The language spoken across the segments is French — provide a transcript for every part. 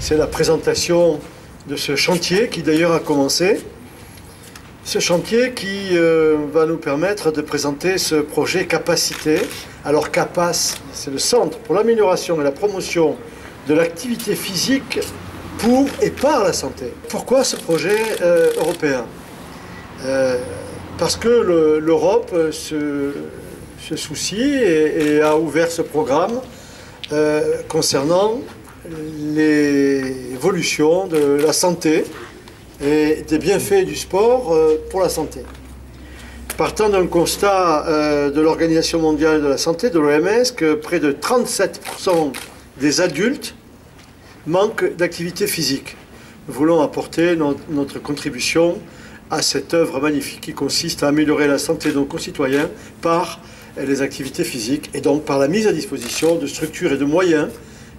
C'est la présentation de ce chantier qui d'ailleurs a commencé. Ce chantier qui va nous permettre de présenter ce projet Capacité. Alors CAPAS, c'est le Centre pour l'amélioration et la promotion de l'activité physique pour et par la santé. Pourquoi ce projet européen? Parce que l'Europe se soucie et a ouvert ce programme concernant l'évolution de la santé et des bienfaits du sport pour la santé. Partant d'un constat de l'Organisation mondiale de la santé, de l'OMS, que près de 37% des adultes manquent d'activité physique. Nous voulons apporter notre contribution à cette œuvre magnifique qui consiste à améliorer la santé de nos concitoyens par les activités physiques et donc par la mise à disposition de structures et de moyens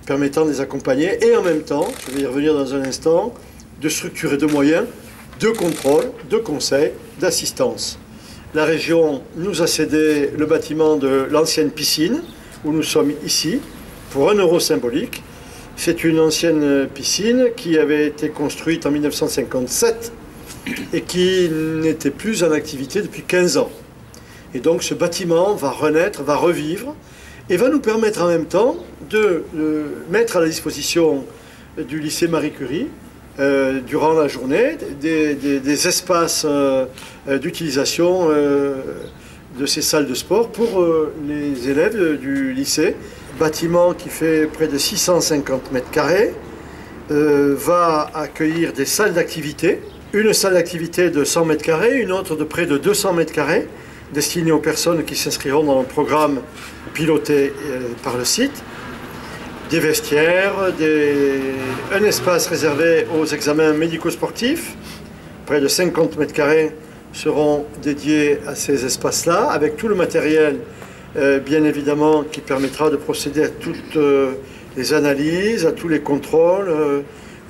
permettant de les accompagner et en même temps, je vais y revenir dans un instant, de structures et de moyens de contrôle, de conseil, d'assistance. La région nous a cédé le bâtiment de l'ancienne piscine, où nous sommes ici, pour 1 euro symbolique. C'est une ancienne piscine qui avait été construite en 1957 et qui n'était plus en activité depuis 15 ans. Et donc ce bâtiment va renaître, va revivre, et va nous permettre en même temps de mettre à la disposition du lycée Marie Curie, durant la journée, des espaces d'utilisation de ces salles de sport pour les élèves du lycée. Bâtiment qui fait près de 650 mètres carrés, va accueillir des salles d'activité. Une salle d'activité de 100 mètres carrés, une autre de près de 200 mètres carrés, destinée aux personnes qui s'inscriront dans le programme piloté par le site. Des vestiaires, un espace réservé aux examens médico-sportifs. Près de 50 mètres carrés seront dédiés à ces espaces-là, avec tout le matériel, bien évidemment, qui permettra de procéder à toutes les analyses, à tous les contrôles,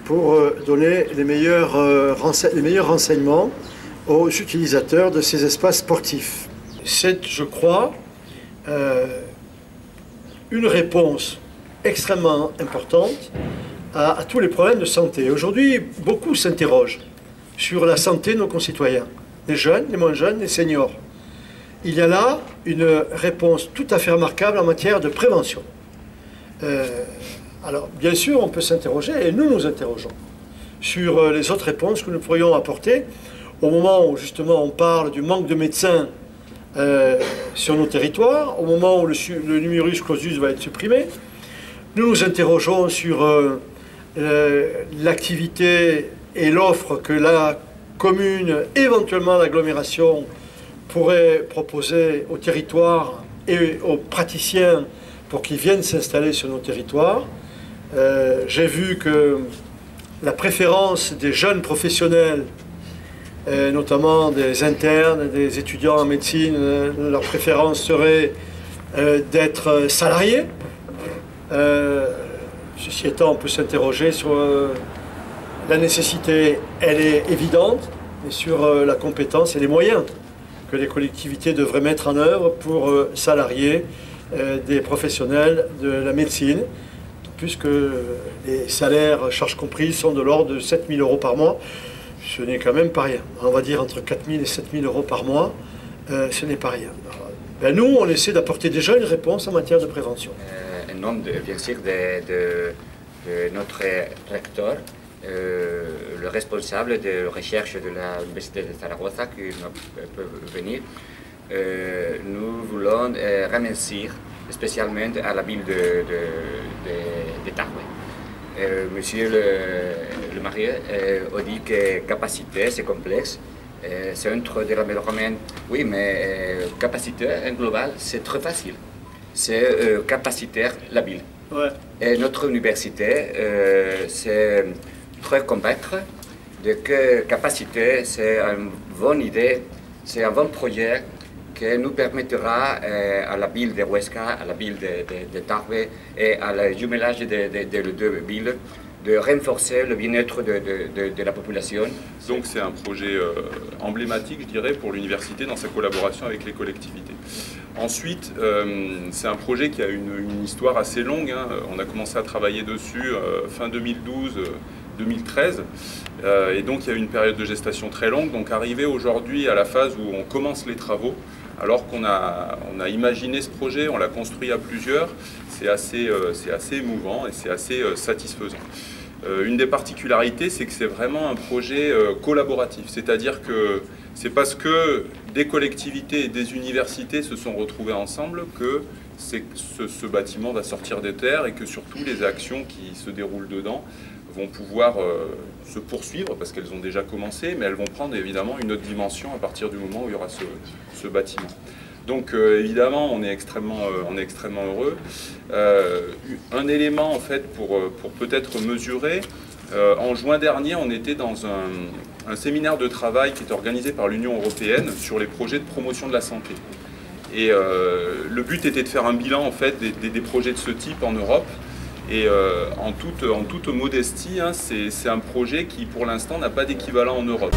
pour donner les meilleurs renseignements aux utilisateurs de ces espaces sportifs. C'est, je crois, une réponse extrêmement importante à tous les problèmes de santé. Aujourd'hui, beaucoup s'interrogent sur la santé de nos concitoyens, les jeunes, les moins jeunes, les seniors. Il y a là une réponse tout à fait remarquable en matière de prévention. Alors, bien sûr, on peut s'interroger, et nous nous interrogeons, sur les autres réponses que nous pourrions apporter au moment où, justement, on parle du manque de médecins sur nos territoires, au moment où le numerus clausus va être supprimé. Nous nous interrogeons sur l'activité et l'offre que la commune, éventuellement l'agglomération, pourrait proposer aux territoires et aux praticiens pour qu'ils viennent s'installer sur nos territoires. J'ai vu que la préférence des jeunes professionnels, notamment des internes, des étudiants en médecine, leur préférence serait d'être salariés. Ceci étant, on peut s'interroger sur la nécessité, elle est évidente, et sur la compétence et les moyens que les collectivités devraient mettre en œuvre pour salarier des professionnels de la médecine, puisque les salaires, charges comprises, sont de l'ordre de 7 000 € par mois. Ce n'est quand même pas rien. On va dire entre 4 000 et 7 000 € par mois, ce n'est pas rien. Alors, nous, on essaie d'apporter déjà une réponse en matière de prévention. Un nom, bien sûr, de notre recteur, le responsable de recherche de l'Université de Zaragoza, qui peut venir. Nous voulons remercier spécialement à la ville de Tarbes. Monsieur le maire a dit que capacité, c'est complexe. Centre de l'amélioration, oui, mais capacité en global, c'est très facile. C'est capacitaire la ville. Ouais. Et notre université, c'est très convaincre de que capacité, c'est une bonne idée, c'est un bon projet qui nous permettra à la ville de Huesca, à la ville de Tarbes et à la jumelage des deux villes de renforcer le bien-être de la population. Donc c'est un projet emblématique, je dirais, pour l'université dans sa collaboration avec les collectivités. Ensuite, c'est un projet qui a une histoire assez longue, hein. On a commencé à travailler dessus fin 2012-2013, et donc il y a eu une période de gestation très longue. Donc arrivé aujourd'hui à la phase où on commence les travaux, alors qu'on a imaginé ce projet, on l'a construit à plusieurs, c'est assez émouvant et c'est assez satisfaisant. Une des particularités, c'est que c'est vraiment un projet collaboratif, c'est-à-dire que c'est parce que des collectivités et des universités se sont retrouvées ensemble que ce bâtiment va sortir des terres et que surtout les actions qui se déroulent dedans vont pouvoir se poursuivre parce qu'elles ont déjà commencé, mais elles vont prendre évidemment une autre dimension à partir du moment où il y aura ce bâtiment. Donc évidemment, on est extrêmement heureux. Un élément en fait pour peut-être mesurer, en juin dernier, on était dans un séminaire de travail qui est organisé par l'Union européenne sur les projets de promotion de la santé. Et le but était de faire un bilan en fait des projets de ce type en Europe. Et en toute modestie, hein, c'est un projet qui pour l'instant n'a pas d'équivalent en Europe.